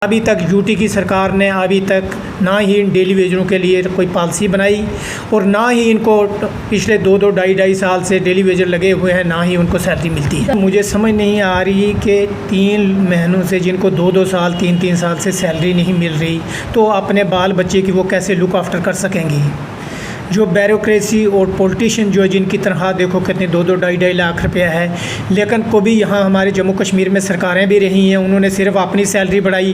अभी तक यूटी की सरकार ने अभी तक ना ही इन डेली वेजरों के लिए कोई पॉलिसी बनाई और ना ही इनको पिछले दो ढाई साल से डेली वेजर लगे हुए हैं, ना ही उनको सैलरी मिलती है। मुझे समझ नहीं आ रही कि 3 महीनों से जिनको 2 साल 3 साल से सैलरी नहीं मिल रही, तो अपने बाल बच्चे की वो कैसे लुक आफ्टर कर सकेंगी। जो ब्यूरोक्रेसी और पॉलिटिशियन जो जिनकी तनख्वाह देखो कितनी 2 ढाई लाख रुपया है, लेकिन कभी यहाँ हमारे जम्मू कश्मीर में सरकारें भी रही हैं, उन्होंने सिर्फ अपनी सैलरी बढ़ाई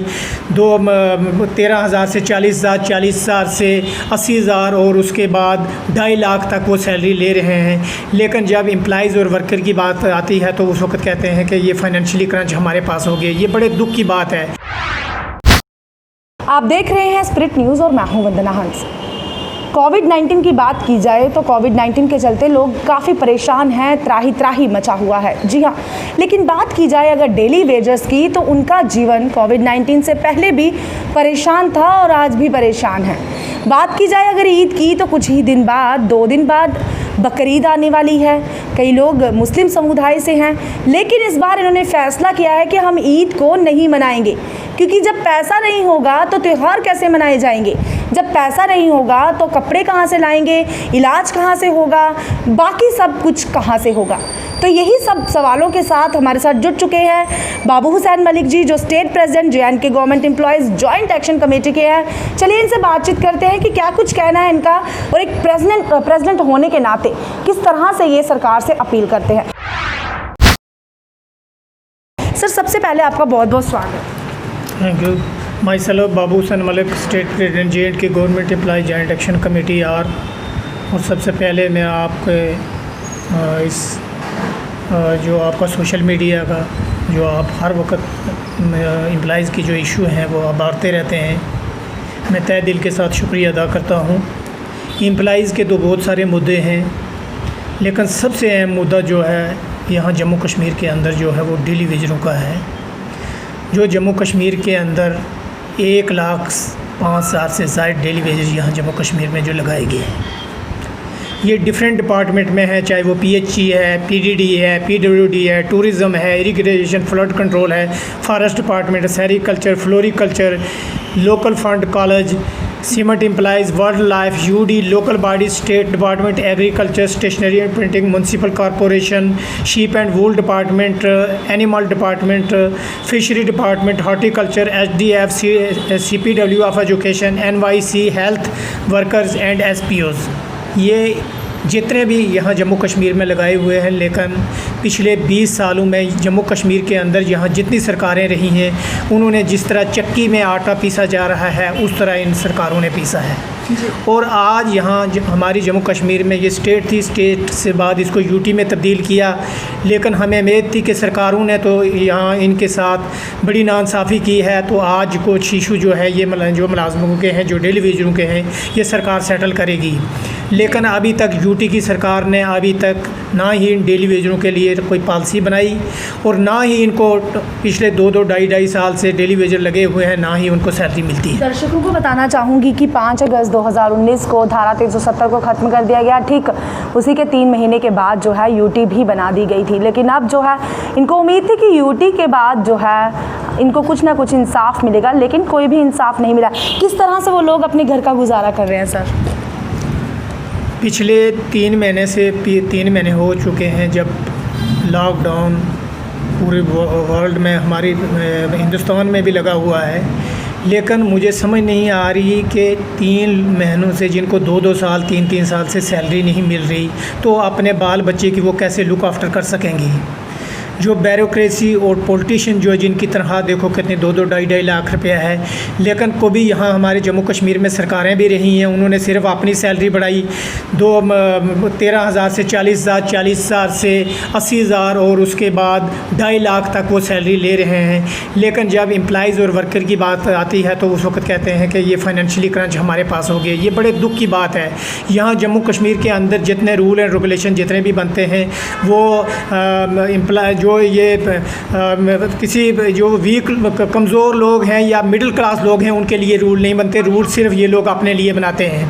13,000 से 40,000, 40,000 से 80,000 और उसके बाद 2.5 लाख तक वो सैलरी ले रहे हैं। लेकिन जब एम्प्लॉइज़ और वर्कर की बात आती है तो उस वक्त कहते हैं कि ये फाइनेंशियली क्रंच हमारे पास हो गया। ये बड़े दुख की बात है। आप देख रहे हैं स्प्रिट न्यूज़ और मैं हूं वंदना हंस। कोविड-19 की बात की जाए तो कोविड-19 के चलते लोग काफ़ी परेशान हैं, त्राही त्राही मचा हुआ है। जी हाँ, लेकिन बात की जाए अगर डेली वेजर्स की तो उनका जीवन कोविड-19 से पहले भी परेशान था और आज भी परेशान है। बात की जाए अगर ईद की तो कुछ ही दिन बाद 2 दिन बाद बकरीद आने वाली है। कई लोग मुस्लिम समुदाय से हैं, लेकिन इस बार इन्होंने फ़ैसला किया है कि हम ईद को नहीं मनाएंगे, क्योंकि जब पैसा नहीं होगा तो त्यौहार कैसे मनाए जाएंगे। जब पैसा नहीं होगा तो कपड़े कहाँ से लाएंगे, इलाज कहाँ से होगा, बाकी सब कुछ कहाँ से होगा। तो यही सब सवालों के साथ हमारे साथ जुड़ चुके हैं बाबू हुसैन मलिक जी, जो state president JNK government employees joint action committee के हैं। चलिए इनसे बातचीत करते हैं कि क्या कुछ कहना है इनका और एक प्रेसिडेंट होने के नाते किस तरह से ये सरकार से अपील करते हैं। सर, सबसे पहले आपका बहुत बहुत स्वागत। Thank you. Myself Babu Hussain Malik, state president JNK government employ joint action committee R. और सबसे पहले मैं आपके इस जो आपका सोशल मीडिया का जो आप हर वक्त एम्प्लॉइज़ की जो इशू हैं वो आप बांटते रहते हैं, मैं तहे दिल के साथ शुक्रिया अदा करता हूँ। एम्प्लॉइज़ के तो बहुत सारे मुद्दे हैं, लेकिन सबसे अहम मुद्दा जो है यहाँ जम्मू कश्मीर के अंदर जो है वो डेली वेजरों का है। जो जम्मू कश्मीर के अंदर 1,05,000 से ज़ायद डेली वेजेस यहाँ जम्मू कश्मीर में जो लगाए गए हैं, ये डिफरेंट डिपार्टमेंट में है, चाहे वो PHE है, PDD है, PWD है, टूरिज़म है, इरिगेशन फ्लड कंट्रोल है, forest department, sericulture, floriculture, local fund college, cement employees, wild life, UD, local body, state department, agriculture, stationery and printing, municipal corporation, sheep and wool department, animal department, fishery department, horticulture, HDF, CPW of education, NYC, health workers and SPOs, ये जितने भी यहाँ जम्मू कश्मीर में लगाए हुए हैं। लेकिन पिछले 20 सालों में जम्मू कश्मीर के अंदर यहाँ जितनी सरकारें रही हैं, उन्होंने जिस तरह चक्की में आटा पीसा जा रहा है उस तरह इन सरकारों ने पीसा है। और आज यहाँ हमारी जम्मू कश्मीर में ये स्टेट थी, स्टेट से बाद इसको UT में तब्दील किया, लेकिन हमें उम्मीद थी कि सरकारों ने तो यहाँ इनके साथ बड़ी नाइंसाफ़ी की है, तो आज कुछ इशू जो है ये जो मुलाजमों के हैं, जो डेली वेजरों के हैं, ये सरकार सेटल करेगी। लेकिन अभी तक UT की सरकार ने अभी तक ना ही इन डेली वेजरों के लिए कोई पॉलिसी बनाई और ना ही इनको पिछले 2 ढाई साल से डेली वेजर लगे हुए हैं, ना ही उनको सैलरी मिलती है। दर्शकों को बताना चाहूँगी कि 5 अगस्त 2019 को धारा 370 को ख़त्म कर दिया गया। ठीक उसी के 3 महीने के बाद जो है UT भी बना दी गई थी, लेकिन अब जो है इनको उम्मीद थी कि UT के बाद जो है इनको कुछ ना कुछ इंसाफ मिलेगा, लेकिन कोई भी इंसाफ नहीं मिला। किस तरह से वो लोग अपने घर का गुजारा कर रहे हैं सर? पिछले 3 महीने हो चुके हैं जब लॉकडाउन पूरे वर्ल्ड में, हमारी हिंदुस्तान में भी लगा हुआ है, लेकिन मुझे समझ नहीं आ रही कि 3 महीनों से जिनको 2 साल 3 साल से सैलरी नहीं मिल रही, तो अपने बाल बच्चे की वो कैसे लुक आफ्टर कर सकेंगी। जो ब्यूरोक्रेसी और पॉलिटिशियन जो जिनकी तनख्वाह देखो कितनी 2 ढाई लाख रुपया है, लेकिन कभी यहाँ हमारे जम्मू कश्मीर में सरकारें भी रही हैं, उन्होंने सिर्फ अपनी सैलरी बढ़ाई 13,000 से 40,000, 40,000 से 80,000 और उसके बाद 2.5 लाख तक वो सैलरी ले रहे हैं। लेकिन जब एम्प्लॉइज़ और वर्कर की बात आती है तो उस वक्त कहते हैं कि ये फाइनेंशियली क्रंच हमारे पास हो गया। ये बड़े दुख की बात है। यहाँ जम्मू कश्मीर के अंदर जितने रूल एंड रेगुलेशन जितने भी बनते हैं, वो जो ये किसी जो वीक कमज़ोर लोग हैं या मिडिल क्लास लोग हैं उनके लिए रूल नहीं बनते। रूल सिर्फ ये लोग अपने लिए बनाते हैं।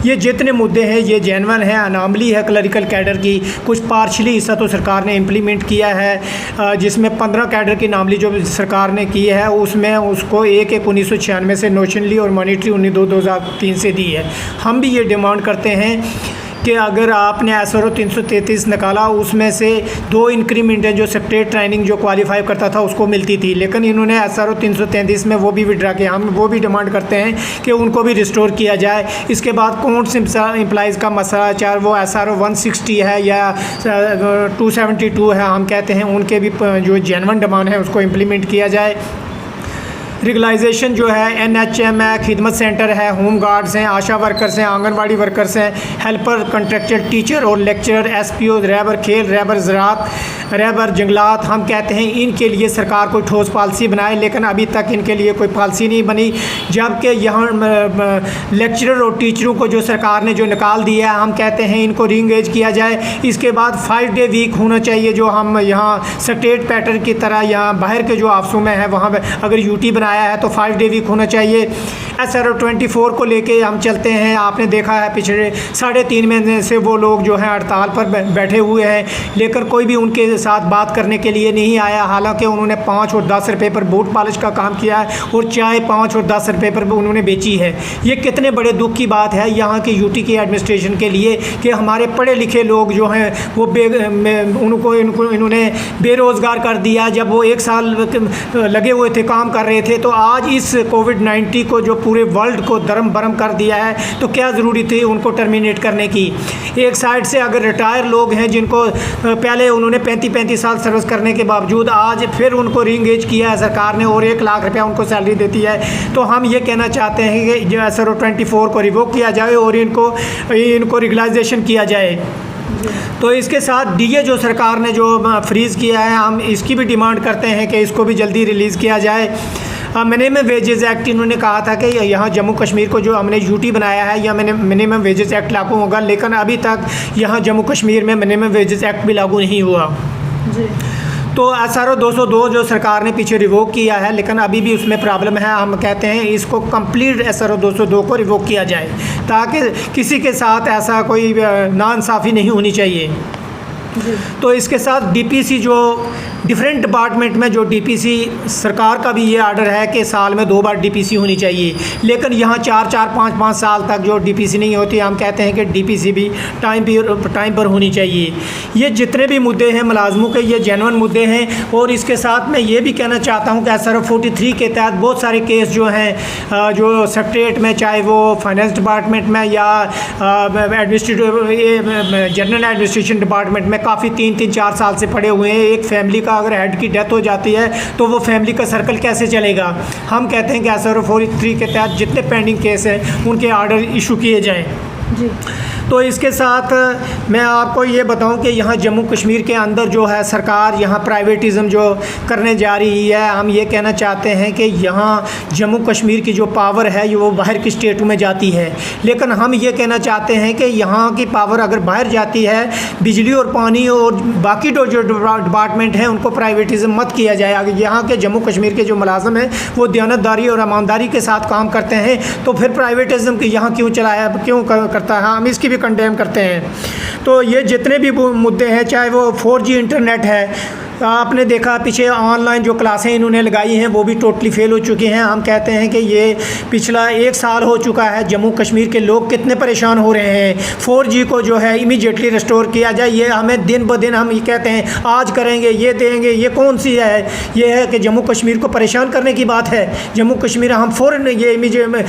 ये जितने मुद्दे हैं ये जेन्युइन है, अनामली है क्लरिकल कैडर की। कुछ पार्शली हिस्सा तो सरकार ने इम्प्लीमेंट किया है, जिसमें 15 कैडर की नामली जो सरकार ने की है उसमें उसको 1/1/1996 से नोशनली और मॉनिटरी 19/2/2003 से दी है। हम भी ये डिमांड करते हैं कि अगर आपने SRO 333 निकाला उसमें से 2 इंक्रीमेंट है जो सेक्रेटरी ट्रेनिंग जो क्वालिफाई करता था उसको मिलती थी, लेकिन इन्होंने SRO 333 में वो भी विड्रा किया। हम वो भी डिमांड करते हैं कि उनको भी रिस्टोर किया जाए। इसके बाद काउंट्स एम्प्लॉइज़ का मसला, चाहे वो SRO 160 है या 272 है, हम कहते हैं उनके भी जो जेन्युइन डिमांड है उसको इम्प्लीमेंट किया जाए। रेगुलाइजेशन जो है NHM है, खिदमत सेंटर है, होम गार्ड्स हैं, आशा वर्कर्स हैं, आंगनवाड़ी वर्कर्स हैं, हेल्पर, कॉन्ट्रेक्चुअल टीचर और लेक्चरर, SPO, रहबर खेल, रहबर ज़राअत, रहबर जंगलात, हम कहते हैं इनके लिए सरकार कोई ठोस पॉलिसी बनाए, लेकिन अभी तक इनके लिए कोई पॉलिसी नहीं बनी। जबकि यहाँ लेक्चरर और टीचरों को जो सरकार ने जो निकाल दिया है, हम कहते हैं इनको रीएंगेज किया जाए। इसके बाद 5 डे वीक होना चाहिए, जो हम यहाँ स्टेट पैटर्न की तरह यहाँ बाहर के जो ऑफिसों में है वहाँ अगर UT बनाया है तो 5 डे वीक होना चाहिए। SRO 24 को लेके हम चलते हैं, आपने देखा है पिछले 3.5 महीने से वो लोग जो हैं हड़ताल पर बैठे हुए हैं, लेकर कोई भी उनके साथ बात करने के लिए नहीं आया। हालांकि उन्होंने 5 और 10 रुपये पर बूट पॉलिश का काम किया है और चाय 5 और 10 रुपये पर उन्होंने बेची है। ये कितने बड़े दुख की बात है यहाँ की UT की एडमिनिस्ट्रेशन के लिए कि हमारे पढ़े लिखे लोग जो हैं वो उनको इन्होंने बेरोज़गार कर दिया। जब वो 1 साल लगे हुए थे, काम कर रहे थे, तो आज इस कोविड-19 को जो पूरे वर्ल्ड को दरम बरम कर दिया है, तो क्या ज़रूरी थी उनको टर्मिनेट करने की। एक साइड से अगर रिटायर लोग हैं जिनको पहले उन्होंने 35 साल सर्विस करने के बावजूद आज फिर उनको रीएंगेज किया है सरकार ने और 1 लाख रुपया उनको सैलरी देती है, तो हम ये कहना चाहते हैं कि जो SRO 24 को रिवोक किया जाए और इनको रेगुलाइजेशन किया जाए। तो इसके साथ DA जो सरकार ने जो फ्रीज़ किया है, हम इसकी भी डिमांड करते हैं कि इसको भी जल्दी रिलीज़ किया जाए। मिनिमम वेजेस एक्ट इन्होंने कहा था कि यहाँ जम्मू कश्मीर को जो हमने UT बनाया है या मिनिमम वेजेस एक्ट लागू होगा, लेकिन अभी तक यहाँ जम्मू कश्मीर में मिनिमम वेजेस एक्ट भी लागू नहीं हुआ जी। तो SRO 202 जो सरकार ने पीछे रिवोक किया है, लेकिन अभी भी उसमें प्रॉब्लम है। हम कहते हैं इसको कंप्लीट SRO 202 को रिवोक किया जाए ताकि किसी के साथ ऐसा कोई नाइंसाफ़ी नहीं होनी चाहिए। तो इसके साथ DPC जो डिफरेंट डिपार्टमेंट में जो DPC सरकार का भी ये ऑर्डर है कि साल में 2 बार DPC होनी चाहिए, लेकिन यहाँ 4-4, 5-5 साल तक जो DPC नहीं होती। हम कहते हैं कि DPC भी टाइम पर होनी चाहिए। ये जितने भी मुद्दे हैं मुलाजमों के, ये जेन्युइन मुद्दे हैं। और इसके साथ मैं ये भी कहना चाहता हूँ कि SRO 43 के तहत बहुत सारे केस जो हैं जो सेक्रेटरीट में, चाहे वो फाइनेंस डिपार्टमेंट में या जनरल एडमिनिस्ट्रेशन डिपार्टमेंट में, काफ़ी 3-4 साल से पड़े हुए हैं। एक फैमिली का अगर हेड की डेथ हो जाती है तो वो फैमिली का सर्कल कैसे चलेगा। हम कहते हैं कि SRO 43 के तहत जितने पेंडिंग केस हैं उनके ऑर्डर इशू किए जाएं जी। तो इसके साथ मैं आपको ये बताऊं कि यहाँ जम्मू कश्मीर के अंदर जो है सरकार यहाँ प्राइवेटिज़म जो करने जा रही है, हम ये कहना चाहते हैं कि यहाँ जम्मू कश्मीर की जो पावर है वो बाहर की स्टेटों में जाती है, लेकिन हम ये कहना चाहते हैं कि यहाँ की पावर अगर बाहर जाती है, बिजली और पानी और बाकी जो डिपार्टमेंट हैं उनको प्राइवेटिज़म मत किया जाए। अगर यहाँ के जम्मू कश्मीर के जो मुलाजिम हैं वो दयानतदारी और ईमानदारी के साथ काम करते हैं, तो फिर प्राइवेटिज़म की यहाँ क्यों चलाया, क्यों करता है, हम इसकी भी कंडेम करते हैं। तो ये जितने भी मुद्दे हैं, चाहे वो 4G इंटरनेट है, आपने देखा पीछे ऑनलाइन जो क्लासें इन्होंने लगाई हैं वो भी टोटली फेल हो चुकी हैं। हम कहते हैं कि ये पिछला 1 साल हो चुका है, जम्मू कश्मीर के लोग कितने परेशान हो रहे हैं। 4G को जो है इमीडिएटली रिस्टोर किया जाए। ये हमें दिन ब दिन हम ये कहते हैं आज करेंगे, ये देंगे, ये कौन सी है, ये है कि जम्मू कश्मीर को परेशान करने की बात है। जम्मू कश्मीर हम फ़ौरन ये इमीडिएट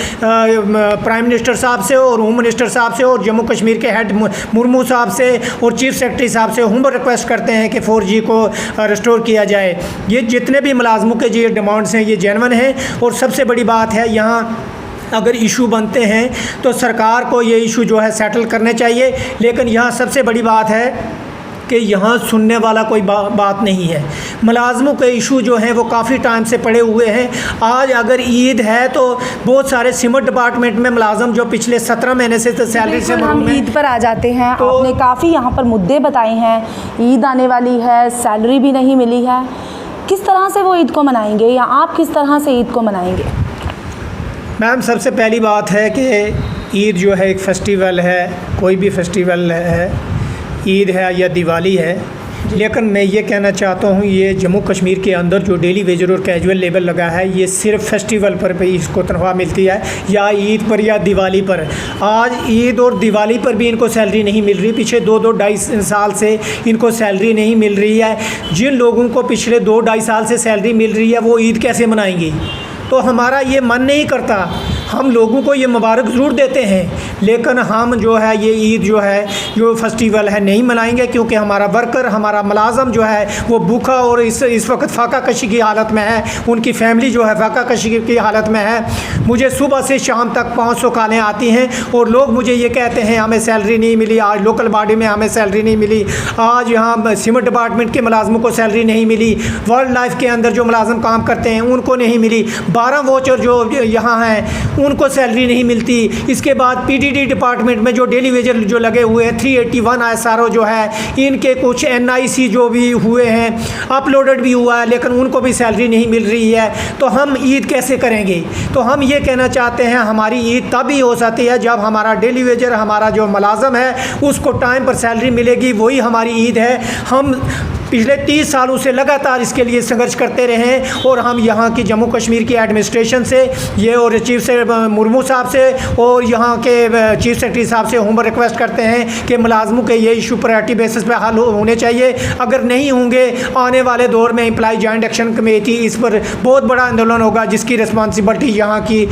प्राइम मिनिस्टर साहब से और होम मिनिस्टर साहब से और जम्मू कश्मीर के हेड मुर्मू साहब से और चीफ सेक्रेटरी साहब से हम रिक्वेस्ट करते हैं कि 4G को रिस्टोर किया जाए। ये जितने भी मुलाजमों के जो डिमांड्स हैं ये जेन्युइन हैं। और सबसे बड़ी बात है, यहाँ अगर इशू बनते हैं तो सरकार को ये इशू जो है सेटल करने चाहिए, लेकिन यहाँ सबसे बड़ी बात है कि यहाँ सुनने वाला कोई बात नहीं है। मुलाजमों के इशू जो हैं वो काफ़ी टाइम से पड़े हुए हैं। आज अगर ईद है तो बहुत सारे सिमट डिपार्टमेंट में मुलाजम जो पिछले 17 महीने से तो सैलरी से हम ईद पर आ जाते हैं। तो आपने काफ़ी यहाँ पर मुद्दे बताए हैं, ईद आने वाली है, सैलरी भी नहीं मिली है, किस तरह से वो ईद को मनाएंगे या आप किस तरह से ईद को मनाएंगे? मैम, सबसे पहली बात है कि ईद जो है एक फेस्टिवल है, कोई भी फेस्टिवल है, ईद है या दिवाली है, लेकिन मैं ये कहना चाहता हूँ ये जम्मू कश्मीर के अंदर जो डेली वेजर और कैजुअल लेबर लगा है ये सिर्फ फेस्टिवल पर भी इसको तनख्वाह मिलती है, या ईद पर या दिवाली पर। आज ईद और दिवाली पर भी इनको सैलरी नहीं मिल रही, पिछले 2-2 साल से इनको सैलरी नहीं मिल रही है। जिन लोगों को पिछले 2-2.5 साल से सैलरी मिल रही है वो ईद कैसे मनाएंगे? तो हमारा ये मन नहीं करता, हम लोगों को ये मुबारक ज़रूर देते हैं, लेकिन हम जो है ये ईद जो है जो फेस्टिवल है नहीं मनाएंगे, क्योंकि हमारा वर्कर, हमारा मुलाजम जो है वो भूखा और इस वक्त फाका कशी की हालत में है, उनकी फैमिली जो है फाका कशी की हालत में है। मुझे सुबह से शाम तक 500 कॉलें आती हैं और लोग मुझे ये कहते हैं हमें सैलरी नहीं मिली, आज लोकल बॉडी में हमें सैलरी नहीं मिली, आज यहाँ सीमेंट डिपार्टमेंट के मुलाजमों को सैलरी नहीं मिली, वर्ल्ड लाइफ के अंदर जो मुलाजम काम करते हैं उनको नहीं मिली, 12 वोचर जो यहाँ हैं उनको सैलरी नहीं मिलती। इसके बाद पीडीडी डिपार्टमेंट में जो डेली वेजर जो लगे हुए हैं 381 एसआरओ जो है, इनके कुछ एनआईसी जो भी हुए हैं, अपलोडेड भी हुआ है, लेकिन उनको भी सैलरी नहीं मिल रही है। तो हम ईद कैसे करेंगे? तो हम ये कहना चाहते हैं हमारी ईद तभी हो सकती है जब हमारा डेली वेजर, हमारा जो मुलाजम है उसको टाइम पर सैलरी मिलेगी, वही हमारी ईद है। हम पिछले 30 सालों से लगातार इसके लिए संघर्ष करते रहे हैं और हम यहाँ की जम्मू कश्मीर की एडमिनिस्ट्रेशन से ये और चीफ से मुर्मू साहब से और यहाँ के चीफ सेक्रेटरी साहब से हम रिक्वेस्ट करते हैं कि मुलाजमों के ये इशू प्रायोरिटी बेसिस पे हल होने चाहिए। अगर नहीं होंगे आने वाले दौर में एम्प्लॉय जॉइंट एक्शन कमेटी इस पर बहुत बड़ा आंदोलन होगा, जिसकी रिस्पॉन्सिबिलिटी यहाँ की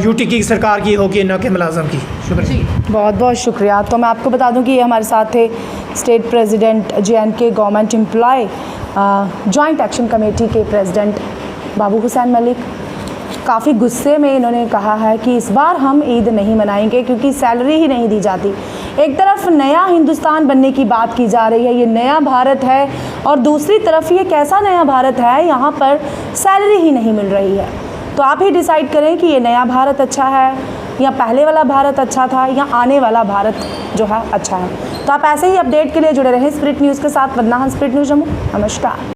यूटी की सरकार की होगी, न कि मुलाजम की। शुक्रिया, बहुत बहुत शुक्रिया। तो मैं आपको बता दूं कि ये हमारे साथ थे state president JNK government employ joint action committee के प्रेसिडेंट बाबू हुसैन मलिक। काफ़ी गुस्से में इन्होंने कहा है कि इस बार हम ईद नहीं मनाएंगे क्योंकि सैलरी ही नहीं दी जाती। एक तरफ नया हिंदुस्तान बनने की बात की जा रही है, ये नया भारत है, और दूसरी तरफ ये कैसा नया भारत है, यहाँ पर सैलरी ही नहीं मिल रही है। तो आप ही डिसाइड करें कि ये नया भारत अच्छा है या पहले वाला भारत अच्छा था या आने वाला भारत जो है अच्छा है। तो आप ऐसे ही अपडेट के लिए जुड़े रहें स्प्रिट न्यूज़ के साथ। वंदना हंस, स्प्रिट न्यूज़ जम्मू। नमस्कार।